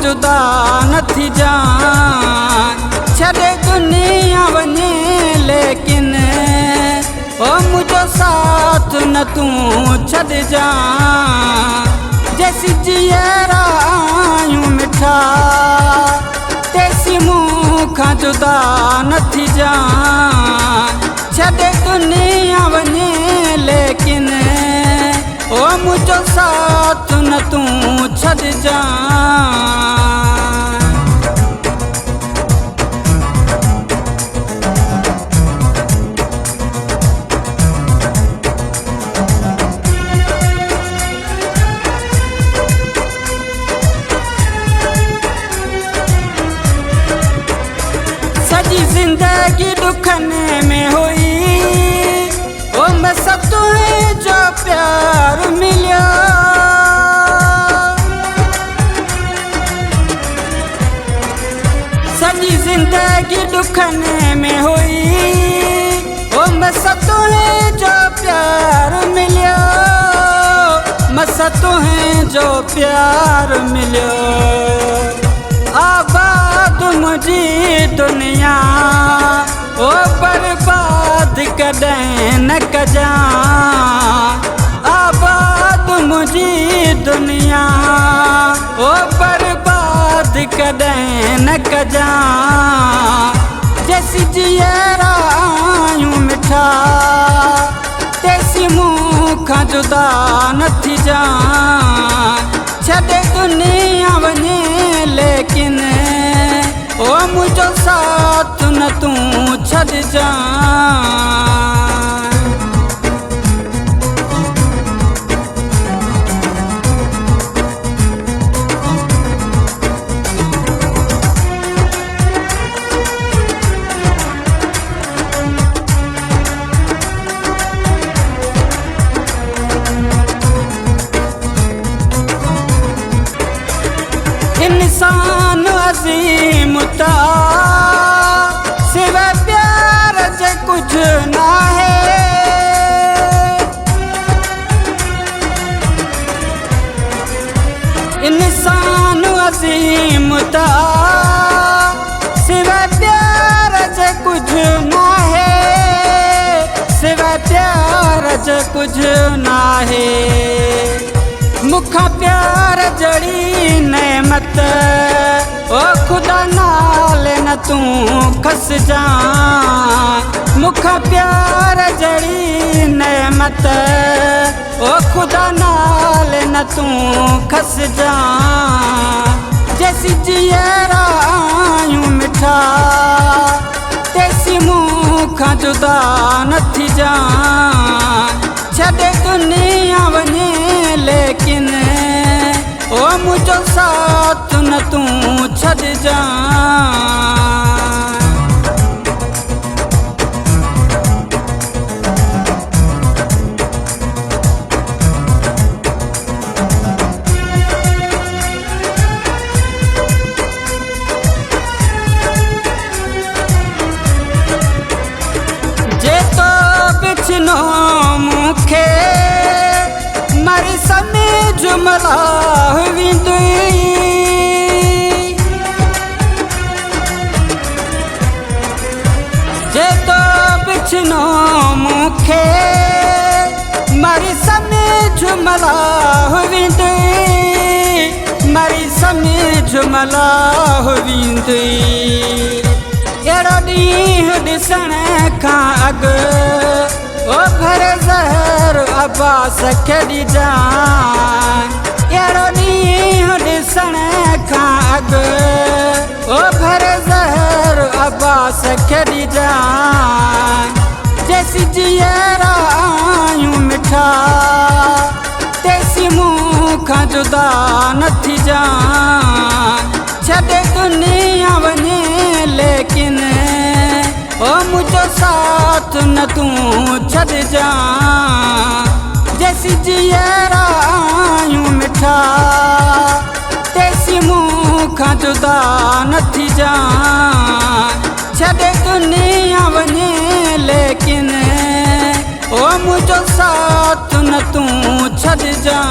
जुदा नथी जान। छॾे दुनिया वञे लेकिन ओ मुझो साथ न तूं छॾिजां। जैसी जीअरा आयूं मिठा तेसी मूंखां जुदा नथी जान। छॾे दुनिया वञे लेकिन ओ मुझो साथ न तूं छॾिजां। सॼी ज़िंदगी दुखने में हुई ओ बस तुंहिंजो प्यार मिलियो। सॼी ज़िंदगी दुखने में हुई ओ बस तुंहिंजो प्यार मिलियो। बस तुंहिंजो प्यार मिलियो। आबाद मुझी दुनिया ओ बर्बाद कॾहिं न कजां। आबाद मुझी दुनिया ओ बर्बाद कॾहिं न कजां। जैसी जीअरा आयूं मिठा तेसी मूंखां जुदा नथी जान। छॾे दुनिया वञे लेकिन ओ मुझो साथ न तूं छॾिजां। इंसान अज़ीम ता सिवा प्यार जे कुछ ना है। इंसान अज़ीम ता सिवा प्यार जे कुछ ना है। सिवा प्यार जे कुछ ना है। मुखा प्यार जड़ी नेमत ओ खुदा नाल न तूं खस जान। मुखा प्यार जड़ी नेमत ओ खुदा नाल न तूं खस जान। जैसी जीअरा आयूं मिठा तेसी मूंखां जुदा नथी जान। छॾे दुनिया वञे लेकिन ओ मुझो साथ न तूं छॾिजां। जे तो बिछनो मूंखे मरी समय जुमला वेंदुई। जे तो बिछनो मूंखे मरी समय जुमला वेंदुई। मरी समय जुमला वेंदुई। अहिड़ो ॾींहुं ॾिसण खां अॻु ओ भर ज़हर अब्बास खे ॾिजां। अहिड़ो ॾींहुं ॾिसण खां अॻु ओ भर ज़हर अब्बास खे ॾिजां। जैसी जीअरा आयूं मिठा तेसी मूंखां जुदा नथी जान। छॾे दुनिया वञे लेकिन ओ मुझो साथ न तूं छॾिजां। जैसी जीअरा आयूं मिठा तेसी मूंखां जुदा नथी जान। छॾे दुनिया वञे लेकिन ओ मुझो साथ न तूं छॾिजां।